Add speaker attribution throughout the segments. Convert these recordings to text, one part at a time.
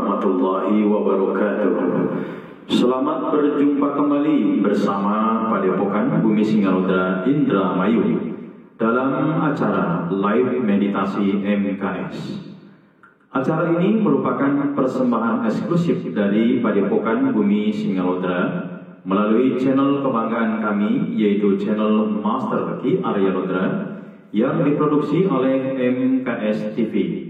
Speaker 1: warahmatullahi wabarakatuh. Selamat berjumpa kembali bersama Padepokan Bumi Singalodra Indramayu dalam acara Live Meditasi MKS. Acara ini merupakan persembahan eksklusif dari Padepokan Bumi Singalodra melalui channel kebanggaan kami, yaitu channel Master Ki Arya Lodra yang diproduksi oleh MKS TV.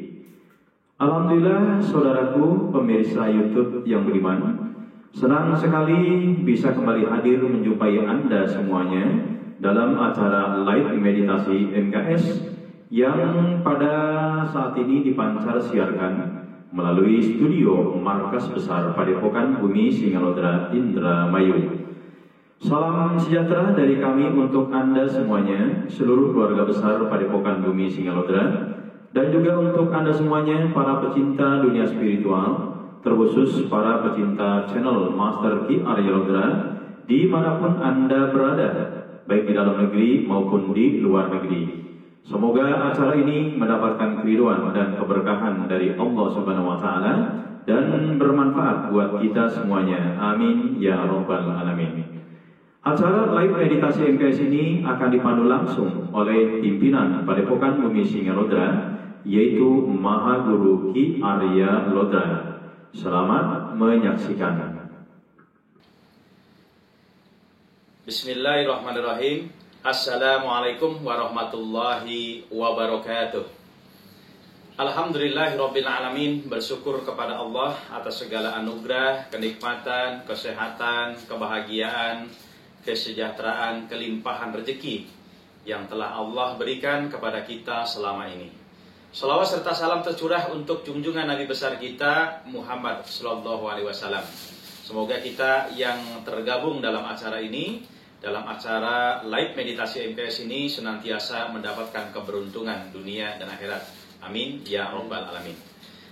Speaker 1: Alhamdulillah, saudaraku pemirsa YouTube yang beriman, senang sekali bisa kembali hadir menjumpai Anda semuanya dalam acara Live Meditasi MKS yang pada saat ini dipancar siarkan melalui studio Markas Besar Padepokan Bumi Singalodra Indramayu. Salam sejahtera dari kami untuk Anda semuanya, seluruh keluarga besar Padepokan Bumi Singalodra, dan juga untuk Anda semuanya, para pecinta dunia spiritual, terkhusus para pecinta channel Master Ki Arya Lodra, dimanapun Anda berada, baik di dalam negeri maupun di luar negeri. Semoga acara ini mendapatkan keridhaan dan keberkahan dari Allah Subhanahu wa Ta'ala dan bermanfaat buat kita semuanya. Amin ya Rabbal Alamin. Acara Live Meditasi MKS ini akan dipandu langsung oleh pimpinan Padepokan Bumi Singalodra, yaitu Maha Guru Ki Arya Lodra. Selamat menyaksikan.
Speaker 2: Bismillahirrahmanirrahim. Assalamualaikum warahmatullahi wabarakatuh. Alhamdulillahirabbil alamin. Bersyukur kepada Allah atas segala anugerah, kenikmatan, kesehatan, kebahagiaan, kesejahteraan, kelimpahan rezeki yang telah Allah berikan kepada kita selama ini. Salawat serta salam tercurah untuk junjungan Nabi besar kita Muhammad Sallallahu Alaihi Wasallam. Semoga kita yang tergabung dalam acara ini, dalam acara Live Meditasi MKS ini, senantiasa mendapatkan keberuntungan dunia dan akhirat. Amin ya Rabbal Alamin.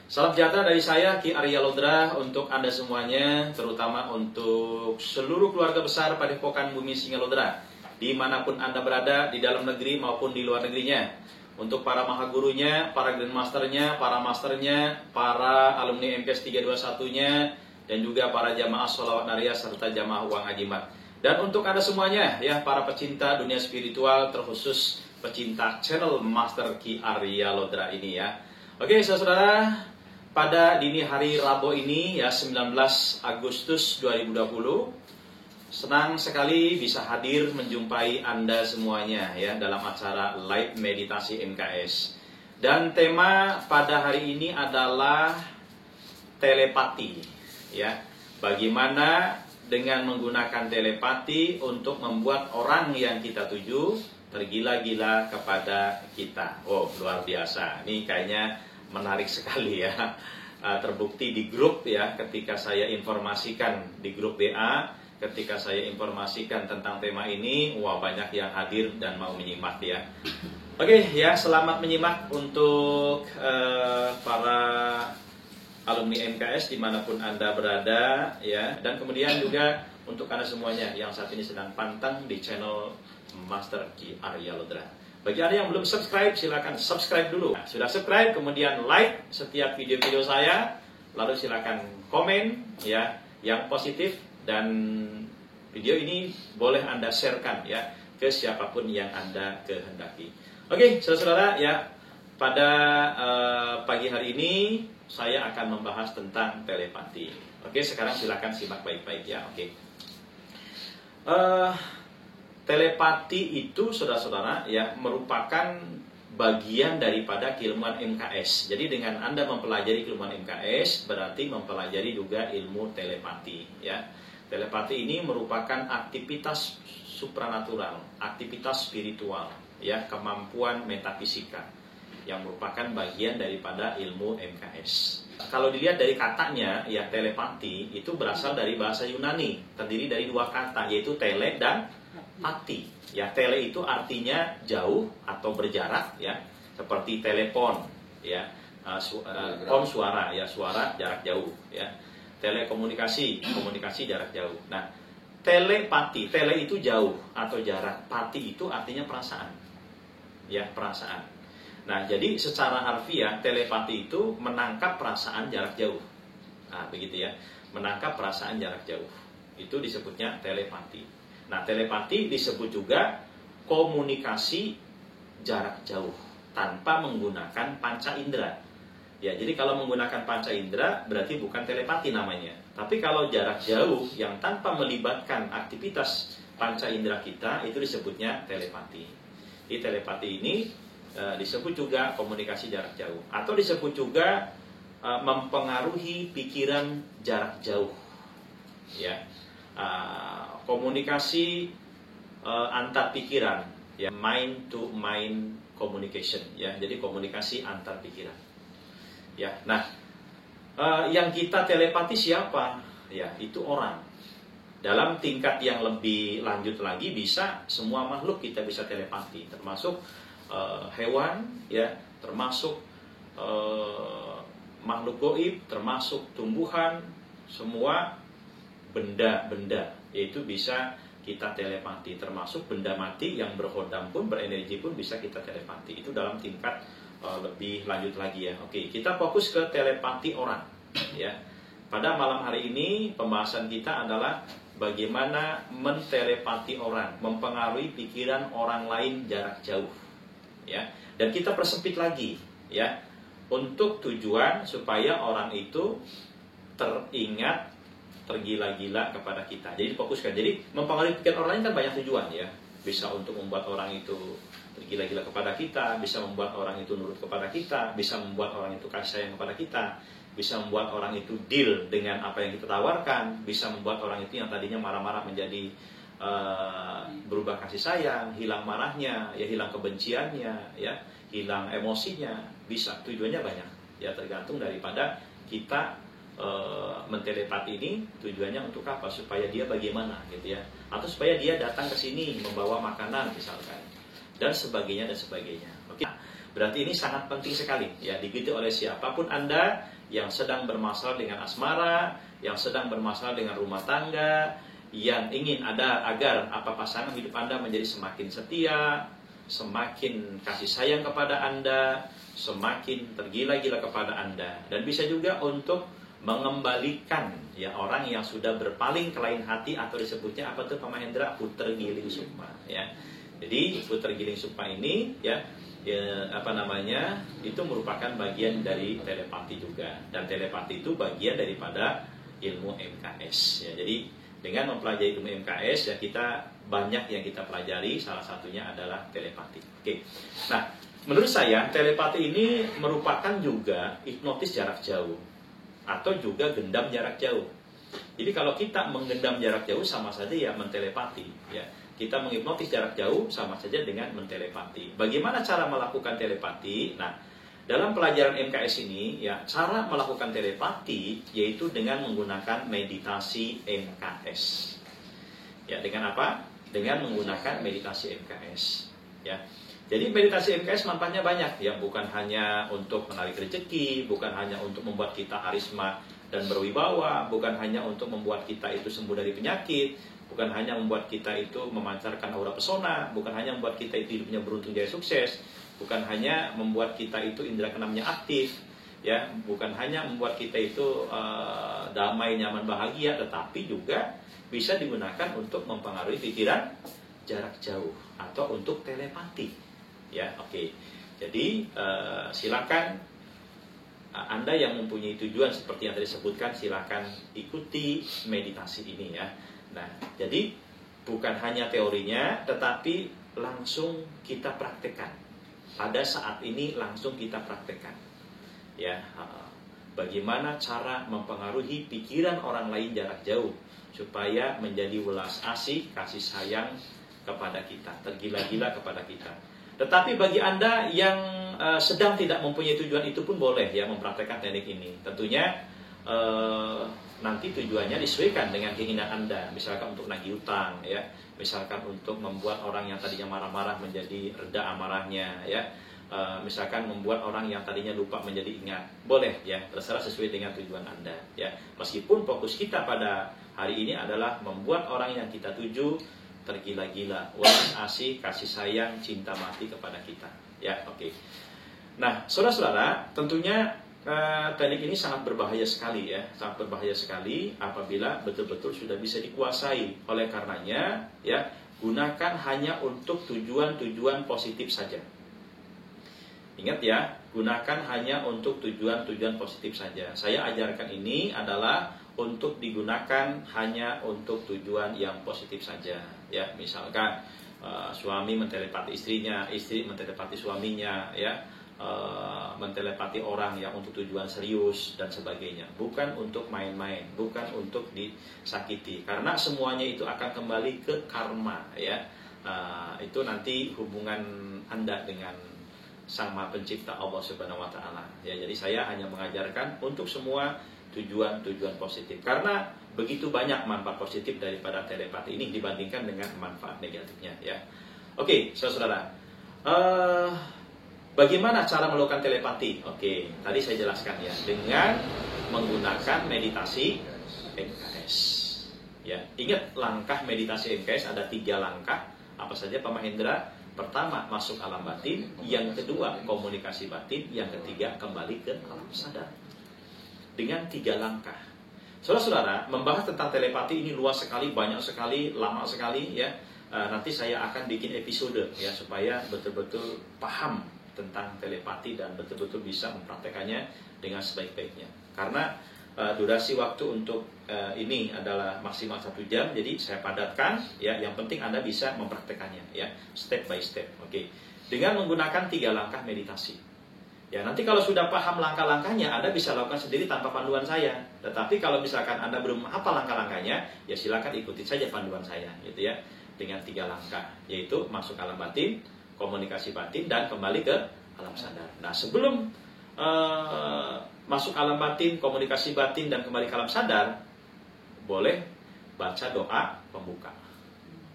Speaker 2: Salam sejahtera dari saya Ki Arya Lodra untuk Anda semuanya, terutama untuk seluruh keluarga besar Padepokan Bumi Singalodra, dimanapun Anda berada, di dalam negeri maupun di luar negerinya. Untuk para maha gurunya, para grandmasternya, para masternya, para alumni MKS 321-nya, dan juga para jamaah sholawat nariyah serta jamaah uang ajimat. Dan untuk Anda semuanya, ya, para pecinta dunia spiritual, terkhusus pecinta channel Master Ki Arya Lodra ini ya. Oke, saudara, pada dini hari Rabu ini ya, 19 Agustus 2020, senang sekali bisa hadir menjumpai Anda semuanya ya dalam acara Live Meditasi MKS. Dan tema pada hari ini adalah telepati ya. Bagaimana dengan menggunakan telepati untuk membuat orang yang kita tuju tergila-gila kepada kita. Wow, luar biasa. Ini kayaknya menarik sekali ya. Terbukti di grup ya, ketika saya informasikan di grup WA, ketika saya informasikan tentang tema ini, wah, banyak yang hadir dan mau menyimak ya. Oke ya, selamat menyimak untuk para alumni MKS dimanapun Anda berada ya. Dan kemudian juga untuk Anda semuanya yang saat ini sedang pantang di channel Master Ki Arya Lodra. Bagi Anda yang belum subscribe, silakan subscribe dulu. Nah, sudah subscribe, kemudian like setiap video-video saya, lalu silakan komen ya yang positif. Dan video ini boleh Anda sharekan ya ke siapapun yang Anda kehendaki. Oke, saudara-saudara ya, pada pagi hari ini saya akan membahas tentang telepati. Oke, sekarang silakan simak baik-baik ya. Oke. Telepati itu, saudara-saudara ya, merupakan bagian daripada keilmuan MKS. Jadi dengan Anda mempelajari keilmuan MKS, berarti mempelajari juga ilmu telepati ya. Telepati ini merupakan aktivitas supranatural, aktivitas spiritual, ya, kemampuan metafisika yang merupakan bagian daripada ilmu MKS. Kalau dilihat dari katanya, ya, telepati itu berasal dari bahasa Yunani, terdiri dari dua kata, yaitu tele dan pati. Ya, tele itu artinya jauh atau berjarak, ya, seperti telepon, ya, suara, ya, suara jarak jauh, ya. Telekomunikasi, komunikasi jarak jauh. Nah, telepati, tele itu jauh atau jarak, pati itu artinya perasaan. Ya, perasaan. Nah, jadi secara harfiah telepati itu menangkap perasaan jarak jauh. Nah, begitu ya. Menangkap perasaan jarak jauh. Itu disebutnya telepati. Nah, telepati disebut juga komunikasi jarak jauh tanpa menggunakan panca indera. Ya, jadi kalau menggunakan panca indera berarti bukan telepati namanya. Tapi kalau jarak jauh yang tanpa melibatkan aktivitas panca indera kita, itu disebutnya telepati. Di telepati ini disebut juga komunikasi jarak jauh, atau disebut juga mempengaruhi pikiran jarak jauh. Ya, komunikasi antar pikiran, ya, mind to mind communication, ya, jadi komunikasi antar pikiran. Ya, nah, yang kita telepati siapa? Ya, itu orang. Dalam tingkat yang lebih lanjut lagi bisa semua makhluk kita bisa telepati, termasuk hewan, ya, termasuk makhluk gaib, termasuk tumbuhan, semua benda-benda, yaitu bisa kita telepati, termasuk benda mati yang berhodam pun, berenergi pun bisa kita telepati. Itu dalam tingkat lebih lanjut lagi ya. Oke, kita fokus ke telepati orang, ya. Pada malam hari ini pembahasan kita adalah bagaimana mentelepati orang, mempengaruhi pikiran orang lain jarak jauh, ya. Dan kita persempit lagi, ya, untuk tujuan supaya orang itu teringat, tergila-gila kepada kita. Jadi fokuskan. Jadi mempengaruhi pikiran orang lain kan banyak tujuan, ya. Bisa untuk membuat orang itu tergila-gila kepada kita, bisa membuat orang itu nurut kepada kita, bisa membuat orang itu kasih sayang kepada kita, bisa membuat orang itu deal dengan apa yang kita tawarkan, bisa membuat orang itu yang tadinya marah-marah menjadi berubah kasih sayang, hilang marahnya, ya, hilang kebenciannya, ya, hilang emosinya. Bisa, tujuannya banyak, ya, tergantung daripada kita mentelepati ini tujuannya untuk apa, supaya dia bagaimana gitu ya, atau supaya dia datang ke sini membawa makanan misalkan, dan sebagainya dan sebagainya. Oke, berarti ini sangat penting sekali, ya, diikuti oleh siapapun Anda yang sedang bermasalah dengan asmara, yang sedang bermasalah dengan rumah tangga, yang ingin ada agar pasangan hidup Anda menjadi semakin setia, semakin kasih sayang kepada Anda, semakin tergila-gila kepada Anda, dan bisa juga untuk mengembalikan, ya, orang yang sudah berpaling ke lain hati, atau disebutnya apa tuh Pak Mahendra, puter giling sukma, ya. Jadi puter giling sukma ini, ya, itu merupakan bagian dari telepati juga, dan telepati itu bagian daripada ilmu MKS, ya. Jadi dengan mempelajari ilmu MKS, ya, kita banyak yang kita pelajari, salah satunya adalah telepati. Oke. Nah, menurut saya telepati ini merupakan juga hipnotis jarak jauh, atau juga gendam jarak jauh. Jadi kalau kita menggendam jarak jauh sama saja ya mentelepati, ya. Kita menghipnotis jarak jauh sama saja dengan mentelepati. Bagaimana cara melakukan telepati? Nah, dalam pelajaran MKS ini, ya, cara melakukan telepati yaitu dengan menggunakan meditasi MKS. Ya, dengan apa? Dengan menggunakan meditasi MKS, ya. Jadi meditasi MKS manfaatnya banyak, ya, bukan hanya untuk menarik rezeki, bukan hanya untuk membuat kita karisma dan berwibawa, bukan hanya untuk membuat kita itu sembuh dari penyakit, bukan hanya membuat kita itu memancarkan aura pesona, bukan hanya membuat kita itu hidupnya beruntung jaya sukses, bukan hanya membuat kita itu indera keenamnya aktif, ya, bukan hanya membuat kita itu damai, nyaman, bahagia, tetapi juga bisa digunakan untuk mempengaruhi pikiran jarak jauh atau untuk telepati. Ya, oke. Jadi silakan Anda yang mempunyai tujuan seperti yang tadi disebutkan, silakan ikuti meditasi ini, ya. Nah, jadi bukan hanya teorinya, tetapi langsung kita praktekkan. Pada saat ini langsung kita praktekkan, ya. Bagaimana cara mempengaruhi pikiran orang lain jarak jauh supaya menjadi welas asih, kasih sayang kepada kita, tergila-gila kepada kita. Tetapi bagi Anda yang sedang tidak mempunyai tujuan itu pun boleh, ya, mempraktekkan teknik ini. Tentunya nanti tujuannya disesuaikan dengan keinginan Anda. Misalkan untuk nagih utang, ya, misalkan untuk membuat orang yang tadinya marah-marah menjadi reda amarahnya, ya, misalkan membuat orang yang tadinya lupa menjadi ingat. Boleh, ya, terserah sesuai dengan tujuan Anda, ya. Meskipun fokus kita pada hari ini adalah membuat orang yang kita tuju tergila-gila, welas asih, kasih sayang, cinta mati kepada kita, ya. Oke. Nah, saudara-saudara, tentunya teknik ini sangat berbahaya sekali ya, sangat berbahaya sekali apabila betul-betul sudah bisa dikuasai. Oleh karenanya ya, gunakan hanya untuk tujuan-tujuan positif saja. Ingat ya, gunakan hanya untuk tujuan-tujuan positif saja. Saya ajarkan ini adalah untuk digunakan hanya untuk tujuan yang positif saja. Ya, misalkan suami mentelepati istrinya, istri mentelepati suaminya, ya, mentelepati orang yang untuk tujuan serius dan sebagainya. Bukan untuk main-main, bukan untuk disakiti. Karena semuanya itu akan kembali ke karma, ya. Itu nanti hubungan Anda dengan Sang Maha Pencipta Allah Subhanahu wa taala. Ya, jadi saya hanya mengajarkan untuk semua tujuan-tujuan positif. Karena begitu banyak manfaat positif daripada telepati ini dibandingkan dengan manfaat negatifnya, ya. Oke, saudara. Bagaimana cara melakukan telepati? Oke, tadi saya jelaskan ya, dengan menggunakan meditasi MKS. Ya, ingat langkah meditasi MKS ada 3 langkah. Apa saja Pak Mahendra? Pertama, masuk alam batin. Yang kedua, komunikasi batin. Yang ketiga, kembali ke alam sadar. Dengan 3 langkah. Saudara-saudara, membahas tentang telepati ini luas sekali, banyak sekali, lama sekali ya. Nanti saya akan bikin episode ya, supaya betul-betul paham tentang telepati dan betul-betul bisa mempraktekannya dengan sebaik-baiknya. Karena durasi waktu untuk ini adalah maksimal 1 jam, jadi saya padatkan ya. Yang penting Anda bisa mempraktekannya ya, step by step. Oke. Dengan menggunakan 3 langkah meditasi. Ya, nanti kalau sudah paham langkah-langkahnya, Anda bisa lakukan sendiri tanpa panduan saya. Tetapi kalau misalkan Anda belum hafal langkah-langkahnya, ya silakan ikuti saja panduan saya, gitu ya. Dengan 3 langkah, yaitu masuk alam batin, komunikasi batin, dan kembali ke alam sadar. Nah, sebelum masuk alam batin, komunikasi batin, dan kembali ke alam sadar, boleh baca doa pembuka.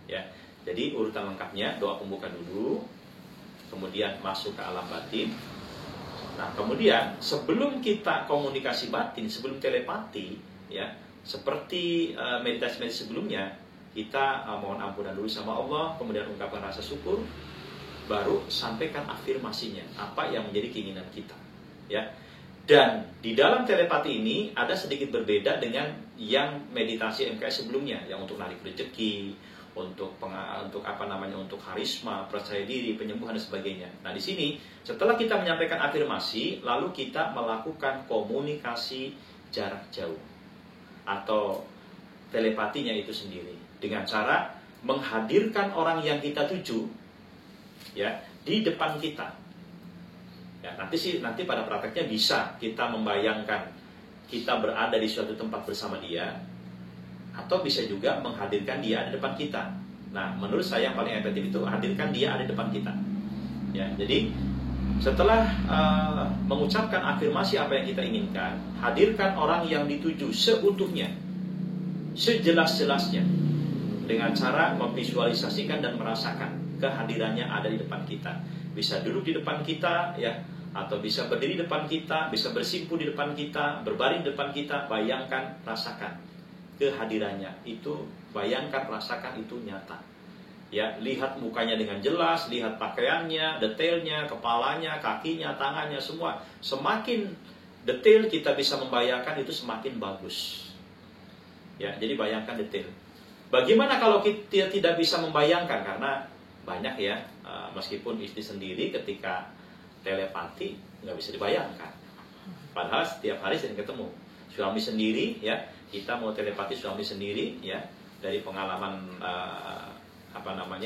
Speaker 2: Ya, jadi urutan lengkapnya doa pembuka dulu, kemudian masuk ke alam batin. Nah, kemudian sebelum kita komunikasi batin, sebelum telepati, ya, seperti meditasi-meditasi sebelumnya, kita mohon ampunan dulu sama Allah, kemudian ungkapkan rasa syukur, baru sampaikan afirmasinya, apa yang menjadi keinginan kita, ya. Dan di dalam telepati ini ada sedikit berbeda dengan yang meditasi MKS sebelumnya, yang untuk narik rezeki, untuk untuk karisma, percaya diri, penyembuhan dan sebagainya. Nah, di sini setelah kita menyampaikan afirmasi, lalu kita melakukan komunikasi jarak jauh atau telepatinya itu sendiri dengan cara menghadirkan orang yang kita tuju ya di depan kita. Ya, nanti pada prakteknya bisa kita membayangkan kita berada di suatu tempat bersama dia, atau bisa juga menghadirkan dia di depan kita. Nah, menurut saya yang paling efektif itu hadirkan dia ada di depan kita. Ya, jadi setelah mengucapkan afirmasi apa yang kita inginkan, hadirkan orang yang dituju seutuhnya, sejelas-jelasnya, dengan cara memvisualisasikan dan merasakan kehadirannya ada di depan kita. Bisa duduk di depan kita, ya, atau bisa berdiri di depan kita, bisa bersimpu di depan kita, berbaring di depan kita. Bayangkan, rasakan kehadirannya itu, bayangkan, rasakan itu nyata. Ya, lihat mukanya dengan jelas, lihat pakaiannya, detailnya, kepalanya, kakinya, tangannya, semua. Semakin detail kita bisa membayangkan, itu semakin bagus. Ya, jadi bayangkan detail. Bagaimana kalau kita tidak bisa membayangkan? Karena banyak ya, meskipun istri sendiri ketika telepati nggak bisa dibayangkan. Padahal setiap hari sering ketemu. Suami sendiri ya, kita mau telepati suami sendiri ya, dari pengalaman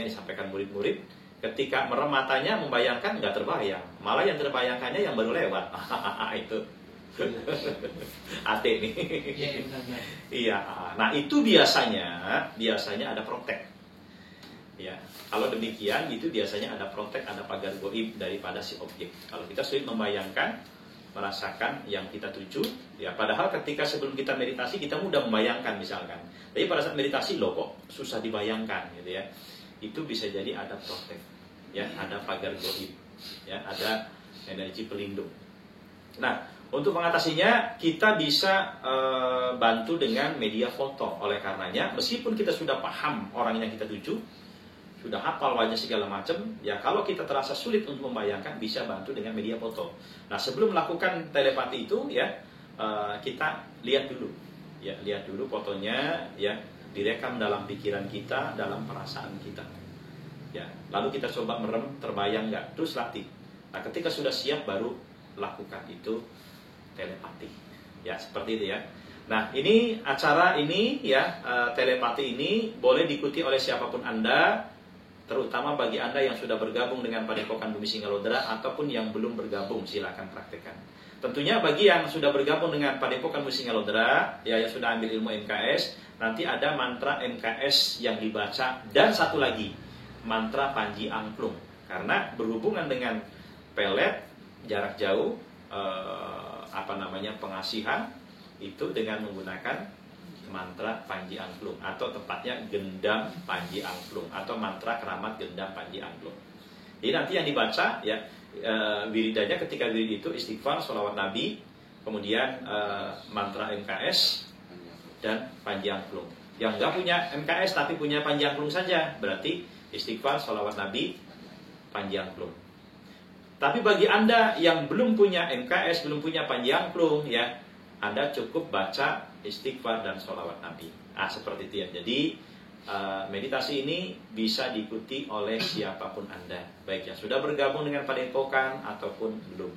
Speaker 2: disampaikan murid-murid, ketika merem matanya membayangkan nggak terbayang, malah yang terbayangkannya yang baru lewat. Itu atik nih. Iya. Nah, itu biasanya ada protek. Ya, kalau demikian itu biasanya ada protek, ada pagar goib daripada si objek. Kalau kita sulit membayangkan, merasakan yang kita tuju, ya, padahal ketika sebelum kita meditasi kita mudah membayangkan misalkan. Tapi pada saat meditasi loh kok susah dibayangkan gitu ya. Itu bisa jadi ada protek, ya, ada pagar goib, ya, ada energi pelindung. Nah, untuk mengatasinya kita bisa bantu dengan media foto. Oleh karenanya, meskipun kita sudah paham orang yang kita tuju, sudah hafal wajah segala macam, ya kalau kita terasa sulit untuk membayangkan, bisa bantu dengan media foto. Nah, sebelum melakukan telepati itu ya, kita lihat dulu, ya lihat dulu fotonya, ya direkam dalam pikiran kita, dalam perasaan kita, ya lalu kita coba merem, terbayang nggak, terus latih. Nah, ketika sudah siap baru lakukan itu telepati, ya seperti itu ya. Nah, ini acara ini ya, telepati ini boleh diikuti oleh siapapun Anda, terutama bagi Anda yang sudah bergabung dengan Padepokan Bumi Singalodra ataupun yang belum bergabung, silakan praktekkan. Tentunya bagi yang sudah bergabung dengan Padepokan Bumi Singalodra, ya yang sudah ambil ilmu MKS, nanti ada mantra MKS yang dibaca, dan satu lagi mantra Panji Angklung, karena berhubungan dengan pelet jarak jauh, pengasihan itu dengan menggunakan mantra Panji Angklung, atau tepatnya gendam Panji Angklung, atau mantra keramat gendam Panji Angklung. Jadi nanti yang dibaca ya, wiridanya ketika wirid itu istighfar, sholawat Nabi, kemudian mantra MKS dan Panji Angklung. Yang nggak punya MKS tapi punya Panji Angklung saja, berarti istighfar, sholawat Nabi, Panji Angklung. Tapi bagi Anda yang belum punya MKS, belum punya Panji Angklung, ya Anda cukup baca istighfar dan sholawat Nabi. Seperti itu ya. Jadi meditasi ini bisa diikuti oleh siapapun Anda, baik yang sudah bergabung dengan Padepokan ataupun belum.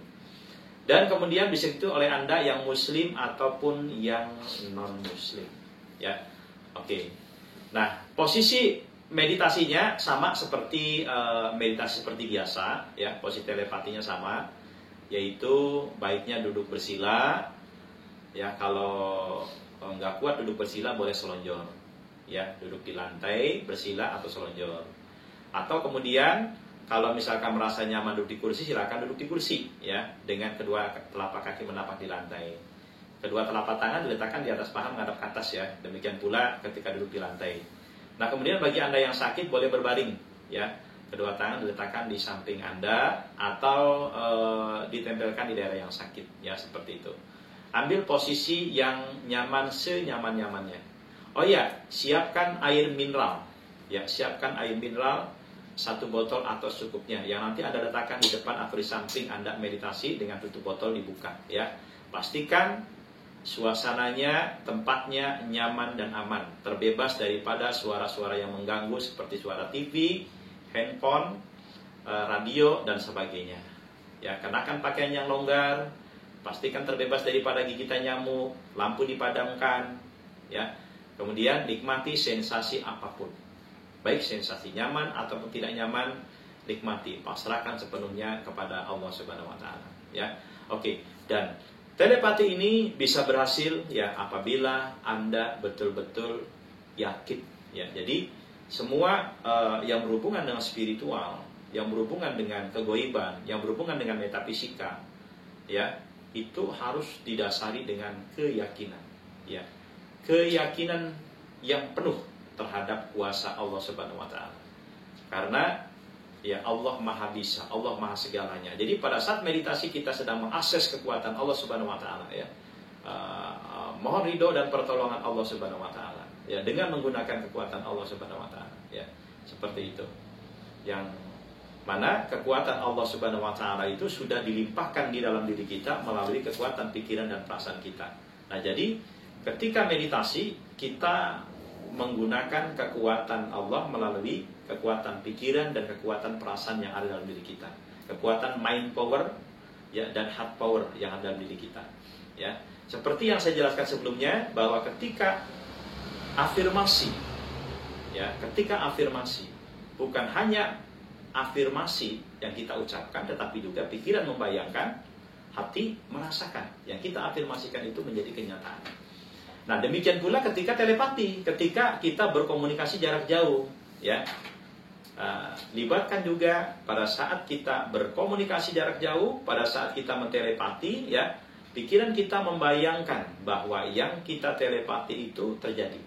Speaker 2: Dan kemudian bisa itu oleh Anda yang Muslim ataupun yang non Muslim. Ya, oke. Nah, posisi meditasinya sama seperti meditasi seperti biasa, ya. Posisi telepatinya sama, yaitu baiknya duduk bersila. Ya, kalau nggak kuat duduk bersila boleh selonjor, ya duduk di lantai bersila atau selonjor. Atau kemudian kalau misalkan merasa nyaman duduk di kursi, silakan duduk di kursi, ya dengan kedua telapak kaki menapak di lantai, kedua telapak tangan diletakkan di atas paha menghadap ke atas, ya demikian pula ketika duduk di lantai. Nah, kemudian bagi Anda yang sakit boleh berbaring, ya kedua tangan diletakkan di samping Anda atau ditempelkan di daerah yang sakit, ya seperti itu. Ambil posisi yang nyaman senyaman-nyamannya. Oh ya, siapkan air mineral. Ya, siapkan air mineral 1 botol atau secukupnya, yang nanti Anda letakkan di depan atau di samping Anda meditasi dengan tutup botol dibuka, ya. Pastikan suasananya, tempatnya nyaman dan aman, terbebas daripada suara-suara yang mengganggu seperti suara TV, handphone, radio dan sebagainya. Ya, kenakan pakaian yang longgar. Pastikan terbebas daripada gigitan nyamuk, lampu dipadamkan, ya. Kemudian nikmati sensasi apapun, baik sensasi nyaman ataupun tidak nyaman, nikmati, pasrahkan sepenuhnya kepada Allah Subhanahu Wa Taala, ya. Oke. Dan telepati ini bisa berhasil, ya apabila Anda betul-betul yakin, ya. Jadi semua yang berhubungan dengan spiritual, yang berhubungan dengan kegoiban, yang berhubungan dengan metafisika, ya itu harus didasari dengan keyakinan, ya keyakinan yang penuh terhadap kuasa Allah Subhanahu Wa Taala. Karena ya Allah Maha Bisa, Allah Maha Segalanya. Jadi pada saat meditasi kita sedang mengakses kekuatan Allah Subhanahu Wa Taala, ya mohon ridho dan pertolongan Allah Subhanahu Wa Taala, ya dengan menggunakan kekuatan Allah Subhanahu Wa Taala, ya seperti itu. Yang mana kekuatan Allah Subhanahu Wa Taala itu sudah dilimpahkan di dalam diri kita melalui kekuatan pikiran dan perasaan kita. Nah, jadi ketika meditasi kita menggunakan kekuatan Allah melalui kekuatan pikiran dan kekuatan perasaan yang ada dalam diri kita. Kekuatan mind power, ya dan heart power yang ada dalam diri kita. Ya, seperti yang saya jelaskan sebelumnya bahwa ketika afirmasi, ya ketika afirmasi bukan hanya afirmasi yang kita ucapkan, tetapi juga pikiran membayangkan, hati merasakan. Yang kita afirmasikan itu menjadi kenyataan. Nah, demikian pula ketika telepati, ketika kita berkomunikasi jarak jauh, ya libatkan juga pada saat kita berkomunikasi jarak jauh, pada saat kita mentelepati, ya pikiran kita membayangkan bahwa yang kita telepati itu terjadi.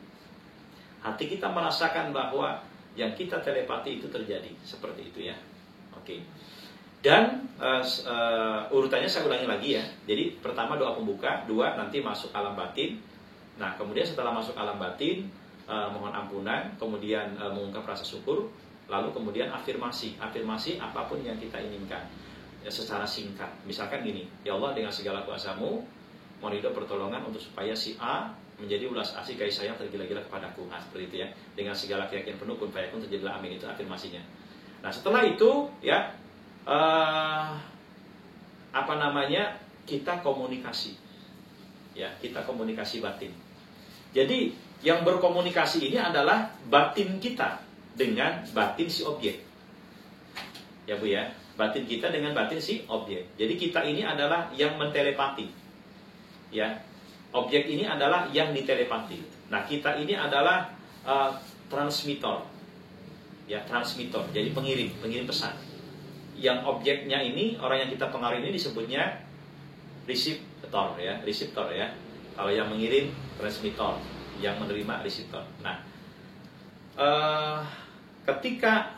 Speaker 2: Hati kita merasakan bahwa yang kita telepati itu terjadi, seperti itu ya. Oke. Dan urutannya saya ulangi lagi ya. Jadi pertama doa pembuka, 2 nanti masuk alam batin. Nah, kemudian setelah masuk alam batin mohon ampunan, kemudian mengungkap rasa syukur, Lalu kemudian afirmasi apapun yang kita inginkan ya, secara singkat. Misalkan gini, ya Allah dengan segala kuasa-Mu, mohon ridho pertolongan untuk supaya si A menjadi ulas asih kasih sayang tergila-gila kepadaku. Nah, seperti itu ya. Dengan segala keyakinan penuh kun fayakun terjadilah amin, itu afirmasinya. Nah, setelah itu ya kita komunikasi. Ya, kita komunikasi batin. Jadi, yang berkomunikasi ini adalah batin kita dengan batin si objek. Ya Bu ya, batin kita dengan batin si objek. Jadi kita ini adalah yang mentelepati. Ya, objek ini adalah yang ditelepati. Nah, kita ini adalah transmitter. Ya, transmitter. Jadi pengirim pesan. Yang objeknya ini, orang yang kita pengaruhi ini disebutnya reseptor ya, reseptor ya. Kalau yang mengirim transmitter, yang menerima reseptor. Nah, ketika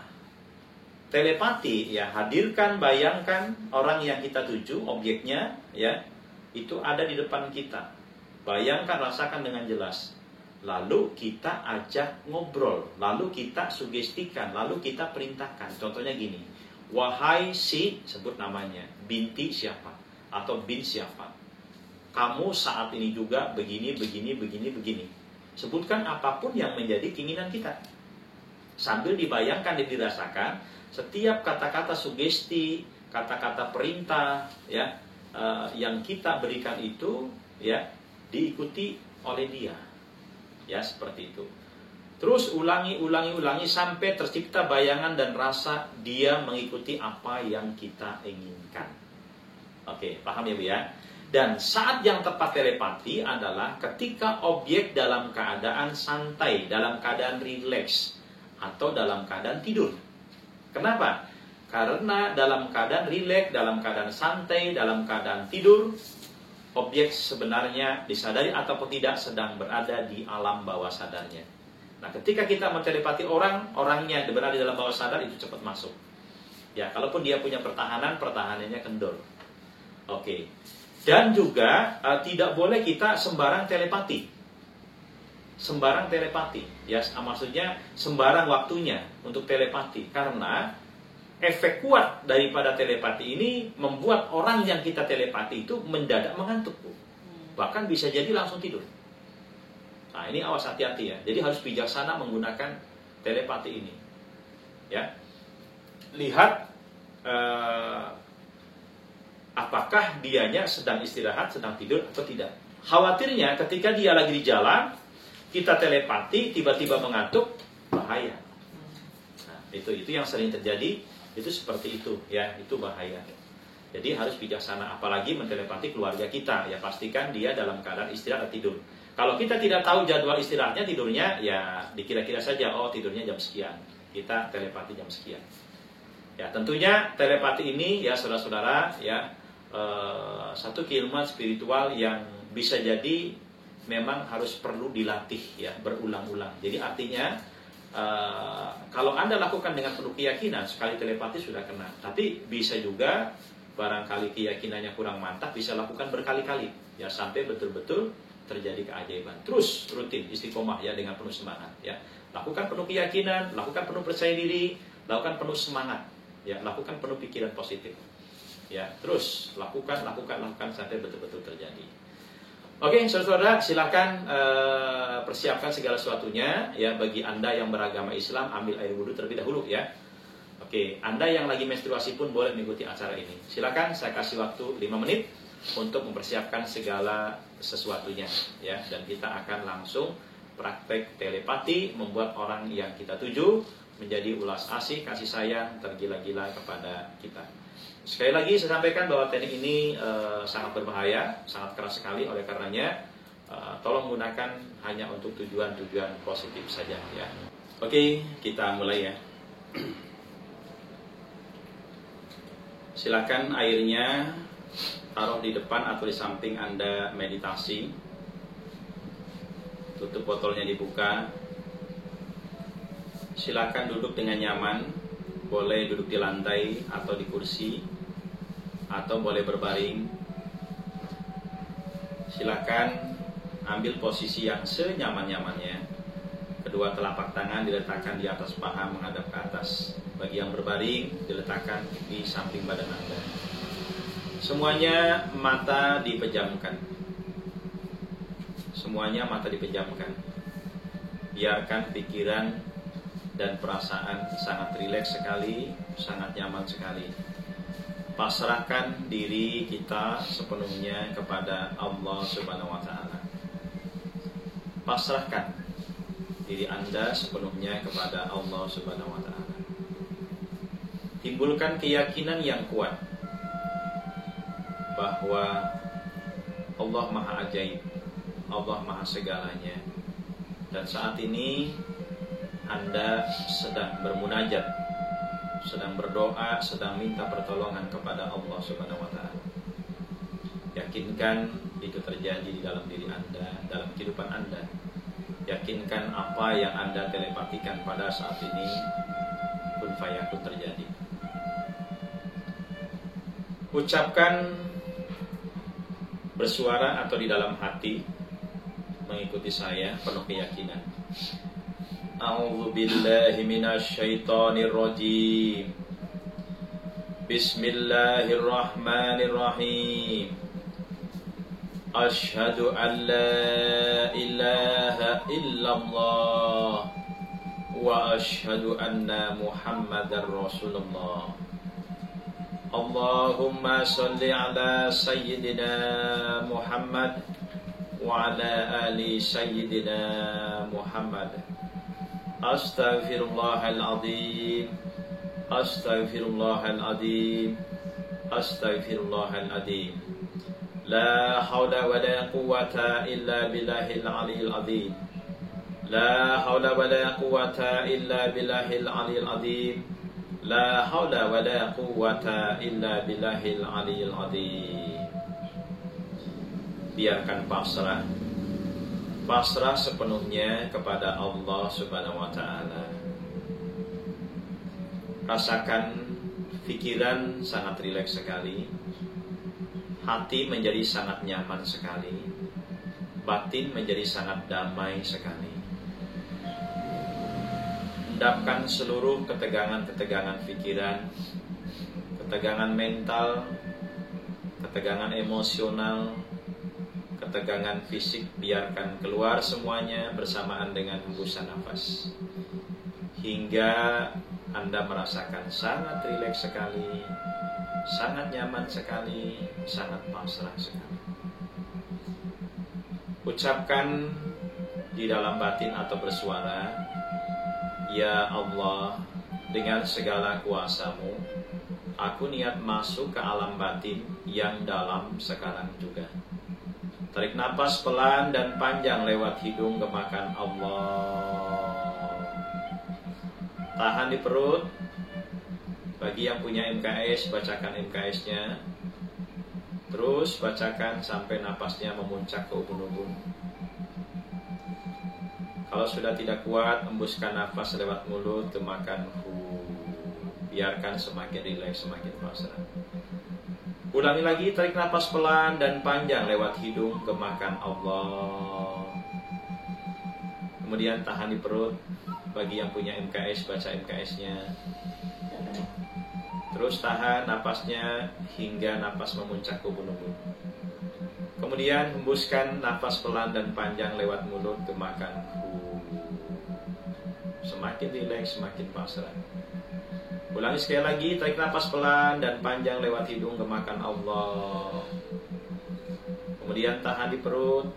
Speaker 2: telepati ya, hadirkan, bayangkan orang yang kita tuju, objeknya ya, itu ada di depan kita. Bayangkan, rasakan dengan jelas. Lalu kita ajak ngobrol, lalu kita sugestikan, lalu kita perintahkan. Contohnya gini, wahai si, sebut namanya, binti siapa atau bin siapa. Kamu saat ini juga begini. Sebutkan apapun yang menjadi keinginan kita. Sambil dibayangkan dan dirasakan setiap kata-kata sugesti, kata-kata perintah ya, yang kita berikan itu ya, diikuti oleh dia. Ya, seperti itu. Terus ulangi sampai tercipta bayangan dan rasa dia mengikuti apa yang kita inginkan. Oke, paham ya Bu ya? Dan saat yang tepat telepati adalah ketika objek dalam keadaan santai, dalam keadaan rileks, atau dalam keadaan tidur. Kenapa? Karena dalam keadaan rileks, dalam keadaan santai, dalam keadaan tidur, objek sebenarnya disadari ataupun tidak sedang berada di alam bawah sadarnya. Nah, ketika kita mentelepati orangnya berada di dalam bawah sadar, itu cepat masuk. Ya, kalaupun dia punya pertahanannya kendor. Oke. Dan juga tidak boleh kita sembarang telepati. Sembarang telepati, ya, maksudnya sembarang waktunya untuk telepati, karena efek kuat daripada telepati ini membuat orang yang kita telepati itu mendadak mengantuk, Bu. Bahkan bisa jadi langsung tidur. Nah, ini awas, hati-hati ya. Jadi harus bijaksana menggunakan telepati ini. Ya. Lihat apakah dianya sedang istirahat, sedang tidur atau tidak. Khawatirnya ketika dia lagi di jalan, kita telepati, tiba-tiba mengantuk, bahaya. Nah, itu yang sering terjadi, itu seperti itu, ya, itu bahaya. Jadi harus bijaksana, apalagi mentelepati keluarga kita, ya pastikan dia dalam keadaan istirahat atau tidur. Kalau kita tidak tahu jadwal istirahatnya, tidurnya, ya dikira-kira saja, oh tidurnya jam sekian, kita telepati jam sekian. Ya, tentunya telepati ini, ya saudara-saudara, ya satu keilmuan spiritual yang bisa jadi memang harus perlu dilatih ya, berulang-ulang. Jadi artinya kalau Anda lakukan dengan penuh keyakinan, sekali telepati sudah kena. Tapi bisa juga barangkali keyakinannya kurang mantap, bisa lakukan berkali-kali ya, sampai betul-betul terjadi keajaiban. Terus rutin istiqomah ya, dengan penuh semangat ya. Lakukan penuh keyakinan, lakukan penuh percaya diri, lakukan penuh semangat ya, lakukan penuh pikiran positif. Ya, terus lakukan sampai betul-betul terjadi. Oke, saudara-saudara, silakan persiapkan segala sesuatunya ya. Bagi Anda yang beragama Islam, ambil air wudhu terlebih dahulu ya. Oke, Anda yang lagi menstruasi pun boleh mengikuti acara ini. Silakan, saya kasih waktu 5 menit untuk mempersiapkan segala sesuatunya ya, dan kita akan langsung praktek telepati, membuat orang yang kita tuju menjadi ulas asih kasih sayang tergila-gila kepada kita. Sekali lagi saya sampaikan bahwa teknik ini sangat berbahaya, sangat keras sekali. Oleh karenanya tolong gunakan hanya untuk tujuan-tujuan positif saja ya. Oke, kita mulai ya. Silakan airnya taruh di depan atau di samping Anda meditasi. Tutup botolnya, dibuka. Silakan duduk dengan nyaman. Boleh duduk di lantai atau di kursi, atau boleh berbaring. Silakan ambil posisi yang senyaman-nyamannya. Kedua telapak tangan diletakkan di atas paha menghadap ke atas. Bagi yang berbaring diletakkan di samping badan Anda. Semuanya mata dipejamkan. Semuanya mata dipejamkan. Biarkan pikiran dan perasaan sangat rileks sekali, sangat nyaman sekali. Pasrahkan diri kita sepenuhnya kepada Allah Subhanahu wa taala. Pasrahkan diri Anda sepenuhnya kepada Allah Subhanahu wa taala. Timbulkan keyakinan yang kuat bahwa Allah Maha Ajaib, Allah Maha Segalanya. Dan saat ini Anda sedang bermunajat, sedang berdoa, sedang minta pertolongan kepada Allah Subhanahu wa taala. Yakinkan itu terjadi di dalam diri Anda, dalam kehidupan Anda. Yakinkan apa yang Anda telepatikan pada saat ini kun fayakun terjadi. Ucapkan bersuara atau di dalam hati, mengikuti saya penuh keyakinan. A'udzu billahi minasyaitonir rajim. Bismillahirrahmanirrahim. Asyhadu an la ilaha illallah wa asyhadu anna Muhammadar Rasulullah. Allahumma shalli ala sayyidina Muhammad wa ala ali sayyidina Muhammad. Astaghfirullahaladzim. Astaghfirullahaladzim. Astaghfirullahaladzim. La hawla wa la quwwata illa billahil aliyil azim. La hawla wa la quwwata illa billahil aliyil azim. La hawla wa la quwwata illa billahil aliyil azim. Biarkan pasrah. Pasrah sepenuhnya kepada Allah Subhanahu wa taala. Rasakan pikiran sangat rileks sekali. Hati menjadi sangat nyaman sekali. Batin menjadi sangat damai sekali. Endapkan seluruh ketegangan-ketegangan pikiran, ketegangan mental, ketegangan emosional, ketegangan fisik, biarkan keluar semuanya bersamaan dengan hembusan nafas. Hingga Anda merasakan sangat rileks sekali, sangat nyaman sekali, sangat pasrah sekali. Ucapkan di dalam batin atau bersuara, ya Allah, dengan segala kuasa-Mu, aku niat masuk ke alam batin yang dalam sekarang juga. Tarik napas pelan dan panjang lewat hidung, gemakan Allah. Tahan di perut. Bagi yang punya MKS, bacakan MKS-nya. Terus bacakan sampai napasnya memuncak ke ubun-ubun. Kalau sudah tidak kuat, hembuskan nafas lewat mulut, gemakan hu. Biarkan semakin rileks, semakin pasrah. Ulangi lagi, tarik nafas pelan dan panjang lewat hidung, gemakan Allah. Kemudian tahan di perut. Bagi yang punya MKS, baca MKS-nya. Terus tahan napasnya hingga napas memuncak ke ubun-ubun. Kemudian hembuskan nafas pelan dan panjang lewat mulut, gemakan hu. Semakin rileks, semakin pasrah. Ulangi sekali lagi, tarik nafas pelan dan panjang lewat hidung, gemakan Allah. Kemudian tahan di perut,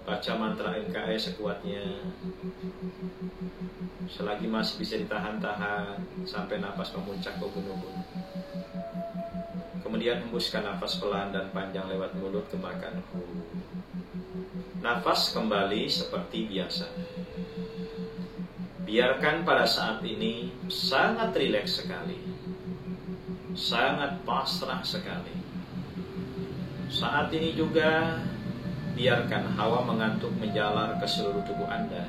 Speaker 2: baca mantra MKS sekuatnya. Selagi masih bisa ditahan-tahan sampai nafas memuncak ke ubun-ubun. Kemudian hembuskan nafas pelan dan panjang lewat mulut, gemakan hu. Nafas kembali seperti biasa. Biarkan pada saat ini sangat rileks sekali, sangat pasrah sekali. Saat ini juga biarkan hawa mengantuk menjalar ke seluruh tubuh Anda,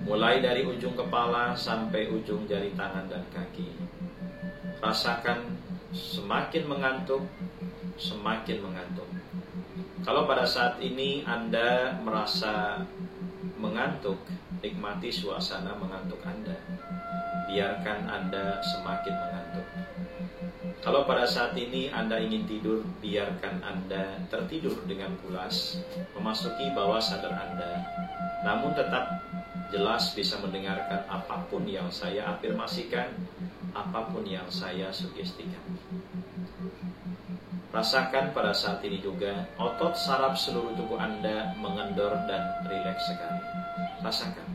Speaker 2: mulai dari ujung kepala sampai ujung jari tangan dan kaki. Rasakan semakin mengantuk, semakin mengantuk. Kalau pada saat ini Anda merasa mengantuk, nikmati suasana mengantuk Anda. Biarkan Anda semakin mengantuk. Kalau pada saat ini Anda ingin tidur, biarkan Anda tertidur dengan pulas, memasuki bawah sadar Anda. Namun tetap jelas bisa mendengarkan apapun yang saya afirmasikan, apapun yang saya sugestikan. Rasakan pada saat ini juga otot saraf seluruh tubuh Anda mengendor dan rileks sekali. Rasakan.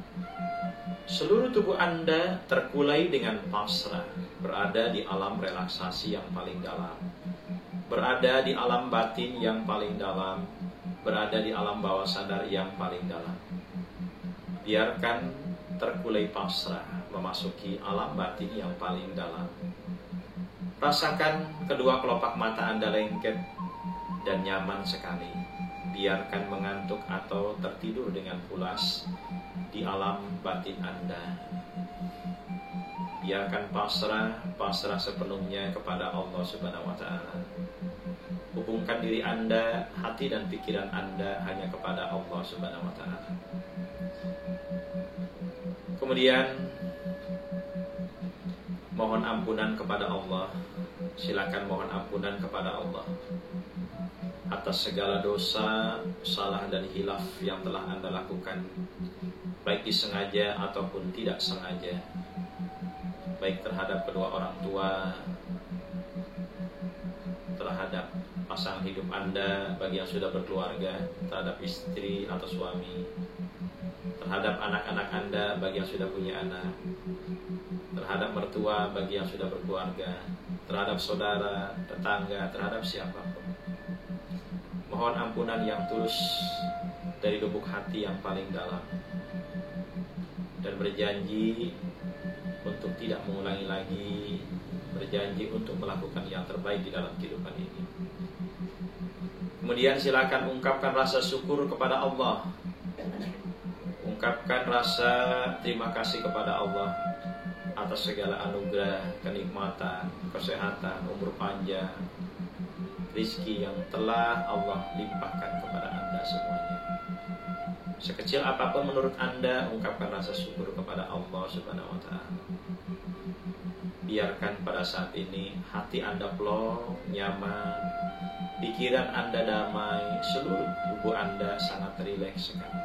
Speaker 2: Seluruh tubuh Anda terkulai dengan pasrah, berada di alam relaksasi yang paling dalam, berada di alam batin yang paling dalam, berada di alam bawah sadar yang paling dalam. Biarkan terkulai pasrah memasuki alam batin yang paling dalam. Rasakan kedua kelopak mata Anda lengket dan nyaman sekali. Biarkan mengantuk atau tertidur dengan pulas di alam batin Anda. Biarkan pasrah sepenuhnya kepada Allah Subhanahu wa Ta'ala. Hubungkan diri Anda, hati dan pikiran Anda hanya kepada Allah Subhanahu wa Ta'ala. Kemudian mohon ampunan kepada Allah. Silakan mohon ampunan kepada Allah atas segala dosa, salah dan hilaf yang telah Anda lakukan, baik disengaja ataupun tidak sengaja, baik terhadap kedua orang tua, terhadap pasangan hidup Anda bagi yang sudah berkeluarga, terhadap istri atau suami, terhadap anak-anak Anda bagi yang sudah punya anak, terhadap mertua bagi yang sudah berkeluarga, terhadap saudara, tetangga, terhadap siapapun. Mohon ampunan yang tulus dari lubuk hati yang paling dalam, dan berjanji untuk tidak mengulangi lagi, berjanji untuk melakukan yang terbaik di dalam kehidupan ini. Kemudian silakan ungkapkan rasa syukur kepada Allah. Ungkapkan rasa terima kasih kepada Allah atas segala anugerah, kenikmatan, kesehatan, umur panjang, rizki yang telah Allah limpahkan kepada Anda semuanya. Sekecil apapun menurut Anda, ungkapkan rasa syukur kepada Allah Subhanahu wa Ta'ala. Biarkan pada saat ini hati Anda plong, nyaman, pikiran Anda damai, seluruh tubuh Anda sangat rileks sekali.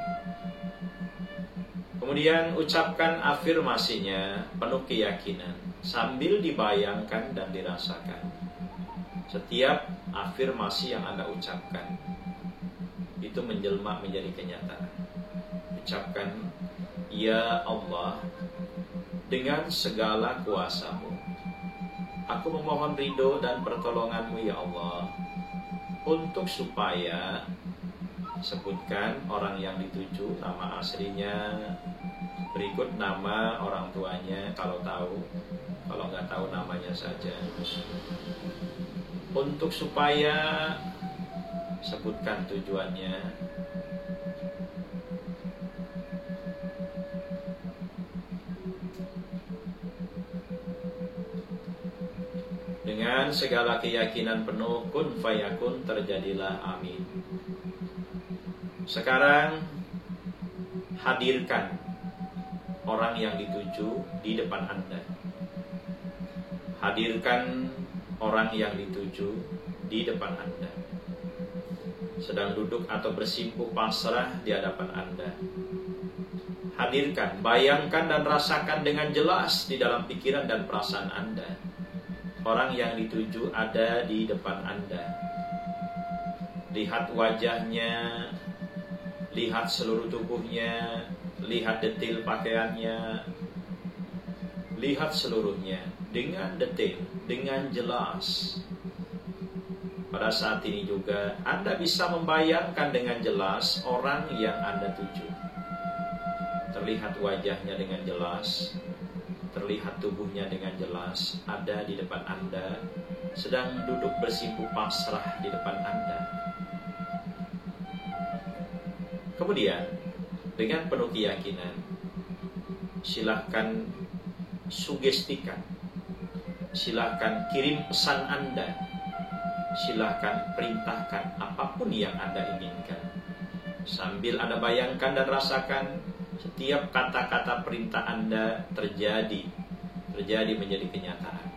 Speaker 2: Kemudian ucapkan afirmasinya penuh keyakinan sambil dibayangkan dan dirasakan. Setiap afirmasi yang Anda ucapkan itu menjelma menjadi kenyataan. Ucapkan, ya Allah, dengan segala kuasa-Mu, aku memohon ridho dan pertolongan-Mu ya Allah, untuk supaya, sebutkan orang yang dituju, nama aslinya, berikut nama orang tuanya kalau tahu, kalau nggak tahu namanya saja. Untuk supaya, sebutkan tujuannya. Dengan segala keyakinan penuh, kun fayakun, terjadilah, amin. Sekarang hadirkan orang yang dituju di depan Anda. Hadirkan orang yang dituju di depan Anda. Sedang duduk atau bersimpuh pasrah di hadapan Anda. Hadirkan, bayangkan dan rasakan dengan jelas di dalam pikiran dan perasaan Anda. Orang yang dituju ada di depan Anda. Lihat wajahnya, lihat seluruh tubuhnya, lihat detail pakaiannya, lihat seluruhnya dengan detail, dengan jelas. Pada saat ini juga Anda bisa membayangkan dengan jelas orang yang Anda tuju. Terlihat wajahnya dengan jelas, terlihat tubuhnya dengan jelas, ada di depan Anda, sedang duduk bersimpuh pasrah di depan Anda. Kemudian dengan penuh keyakinan, silahkan sugestikan, silahkan kirim pesan Anda, silahkan perintahkan apapun yang Anda inginkan. Sambil Anda bayangkan dan rasakan, Setiap kata-kata perintah Anda terjadi menjadi kenyataan.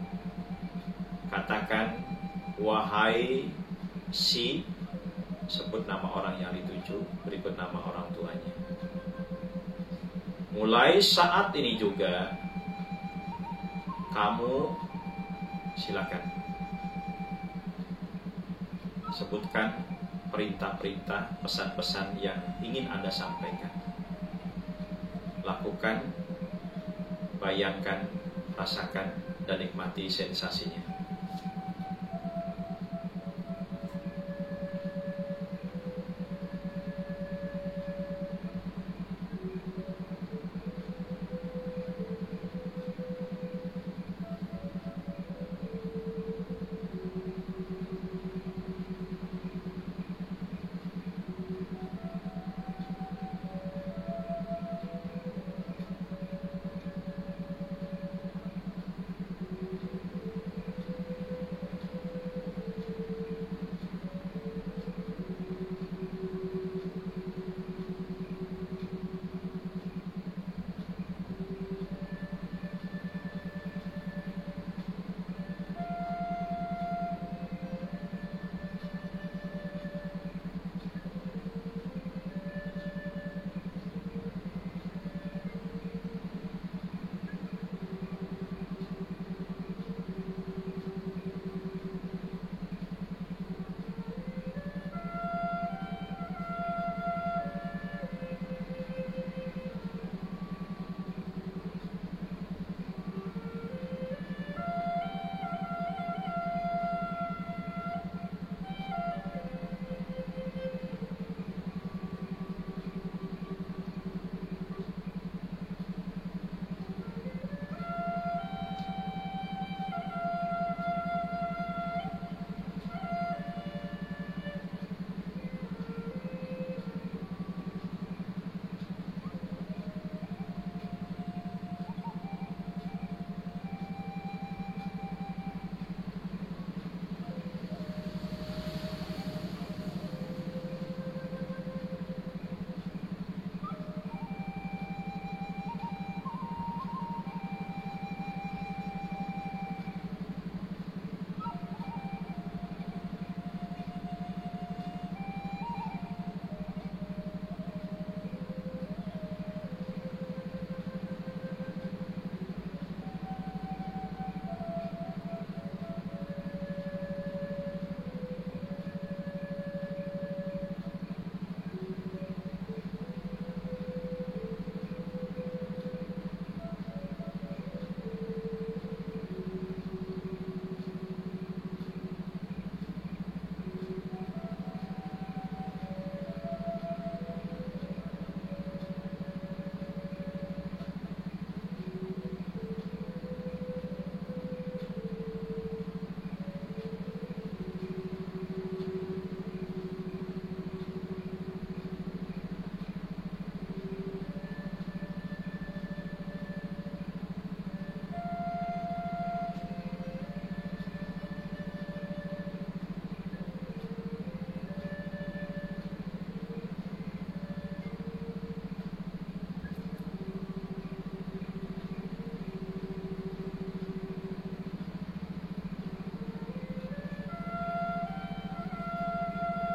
Speaker 2: Katakan, wahai si, sebut nama orang yang dituju, berikut nama orang tuanya. Mulai saat ini juga kamu silakan sebutkan perintah-perintah, pesan-pesan yang ingin Anda sampaikan. Lakukan, bayangkan, rasakan, dan nikmati sensasinya.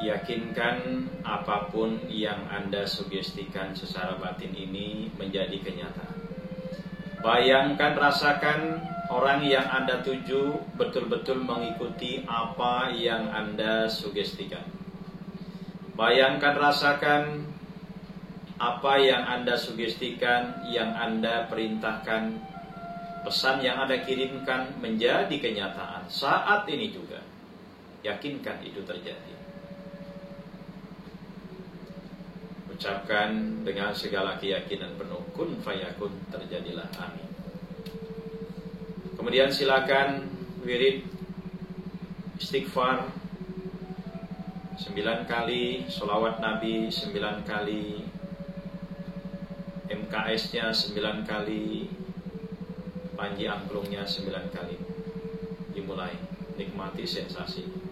Speaker 2: Yakinkan apapun yang Anda sugestikan secara batin ini menjadi kenyataan. Bayangkan, rasakan orang yang Anda tuju betul-betul mengikuti apa yang Anda sugestikan. Bayangkan, rasakan apa yang Anda sugestikan, yang Anda perintahkan, pesan yang Anda kirimkan menjadi kenyataan saat ini juga. Yakinkan itu terjadi. Ucapkan dengan segala keyakinan penuh, kun fayakun, terjadilah, amin. Kemudian silakan wirid istighfar 9 kali, sholawat Nabi 9 kali, MKS-nya 9 kali, panji angklungnya 9 kali. Dimulai, nikmati sensasi.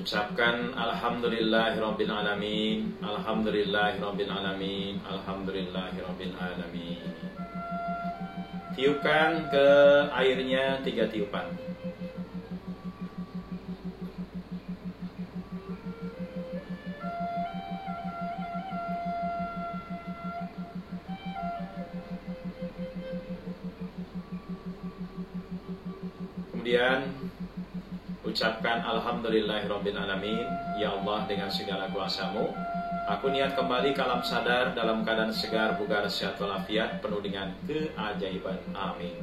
Speaker 2: Ucapkan alhamdulillahirabbil alamin, alhamdulillahirabbil alamin, alhamdulillahirabbil alamin. Tiupkan ke airnya 3 tiupan. Kemudian ucapkan alhamdulillahirabbil alamin. Ya Allah, dengan segala kuasa-Mu, aku niat kembali ke alam sadar dalam keadaan segar, bugar, sehat walafiat, penuh dengan keajaiban. Amin.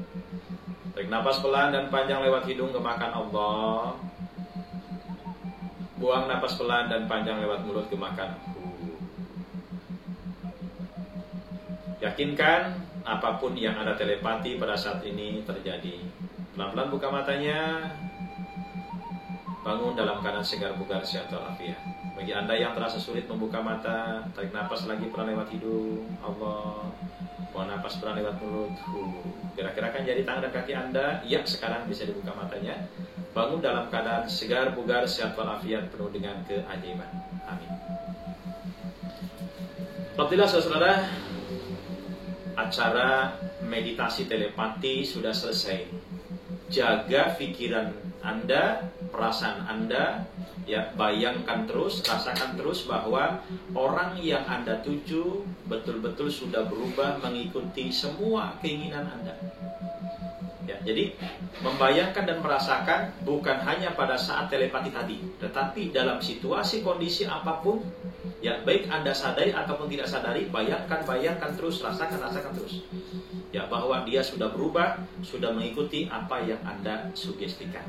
Speaker 2: Tarik napas pelan dan panjang lewat hidung, gemakan Allah. Buang napas pelan dan panjang lewat mulut, gemakan Hu. Yakinkan apapun yang ada telepati pada saat ini terjadi. Pelan-pelan buka matanya. Bangun dalam keadaan segar, bugar, sehat walafiat. Bagi Anda yang terasa sulit membuka mata, tarik napas lagi pelan lewat hidung, Allah. Buang napas pelan lewat mulut, Gerak-gerakan jari tangan dan kaki Anda. Ya, sekarang bisa dibuka matanya. Bangun dalam keadaan segar, bugar, sehat walafiat, penuh dengan keajaiban. Amin. Alhamdulillah, saudara, acara meditasi telepati sudah selesai. Jaga pikiran Anda, perasaan Anda, ya, bayangkan terus, rasakan terus bahwa orang yang Anda tuju betul-betul sudah berubah mengikuti semua keinginan Anda. Ya, jadi membayangkan dan merasakan bukan hanya pada saat telepati tadi, tetapi dalam situasi kondisi apapun, ya, baik Anda sadari ataupun tidak sadari, bayangkan terus, rasakan terus. Ya, bahwa dia sudah berubah, sudah mengikuti apa yang Anda sugestikan.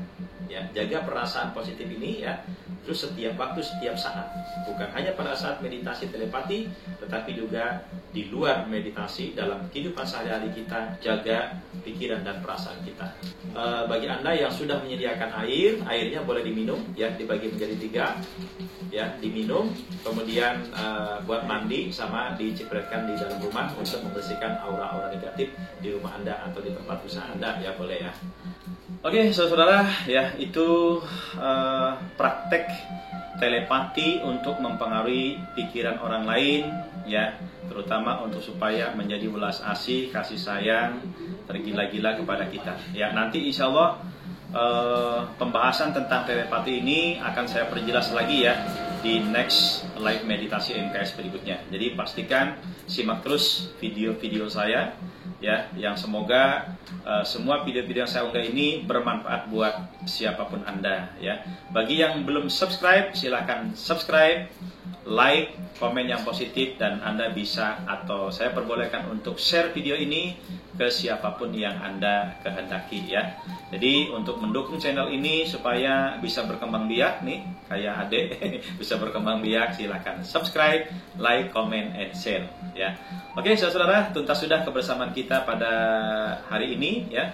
Speaker 2: Ya, jaga perasaan positif ini, ya, terus setiap waktu, setiap saat. Bukan hanya pada saat meditasi telepati, tetapi juga di luar meditasi dalam kehidupan sehari-hari kita. Jaga pikiran dan perasaan kita. Bagi Anda yang sudah menyediakan air, airnya boleh diminum, ya, dibagi menjadi 3, ya, diminum. Kemudian buat mandi sama dicipratkan di dalam rumah untuk membersihkan aura-aura negatif di rumah Anda atau di tempat usaha Anda, ya, boleh, ya. Oke, saudara, ya, itu praktek telepati untuk mempengaruhi pikiran orang lain, ya, terutama untuk supaya menjadi belas asih, kasih sayang, tergila-gila kepada kita. Ya, nanti insya Allah pembahasan tentang telepati ini akan saya perjelas lagi, ya, di next live meditasi MKS berikutnya. Jadi pastikan simak terus video-video saya, ya, yang semoga semua video-video yang saya unggah ini bermanfaat buat siapapun Anda, ya. Bagi yang belum subscribe, silahkan subscribe, like, komen yang positif, dan Anda bisa atau saya perbolehkan untuk share video ini ke siapapun yang Anda kehendaki, ya. Jadi untuk mendukung channel ini supaya bisa berkembang biak nih, kayak Ade bisa berkembang biak, silahkan subscribe, like, comment, and share, ya. Oke, saudara, tuntas sudah kebersamaan kita pada hari ini, ya.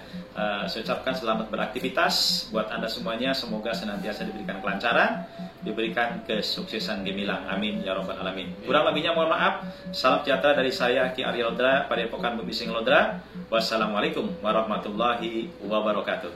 Speaker 2: Saya ucapkan selamat beraktivitas buat Anda semuanya. Semoga senantiasa diberikan kelancaran, diberikan kesuksesan gemilang. Amin ya rabbal alamin. Kurang lebihnya mohon maaf. Salam sejahtera dari saya Ki Arya Lodra, Padepokan Bumising Lodra. Wassalamualaikum warahmatullahi wabarakatuh.